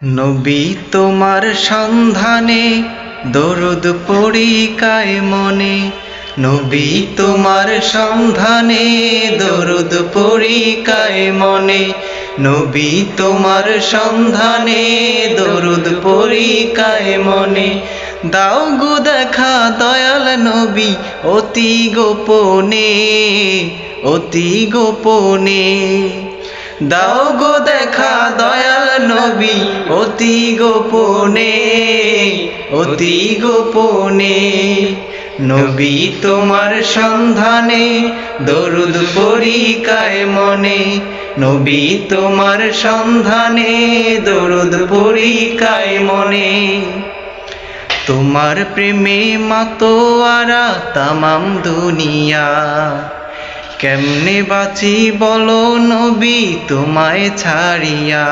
নবী তোমার সন্ধানে দরুদ পড়ি কায় মনে। নবী তোমার সন্ধানে দরুদ পড়ি কায় মনে। নবী তোমার সন্ধানে দরুদ পড়ি কায় মনে। দাও গো দেখা দয়াল নবী অতি গোপনে, অতি গোপনে। দাও গো দেখা দয়াল নবী অতি গোপনে, অতি গোপনে। নবী তোমার সন্ধানে দরুদ পড়ি কায় মনে। নবী তোমার সন্ধানে দরুদ পড়ি কায় মনে। তোমার প্রেমে মাতোয়ারা তামাম দুনিয়া, কেমনে বাঁচি বলো নবী তোমায় ছাড়িয়া।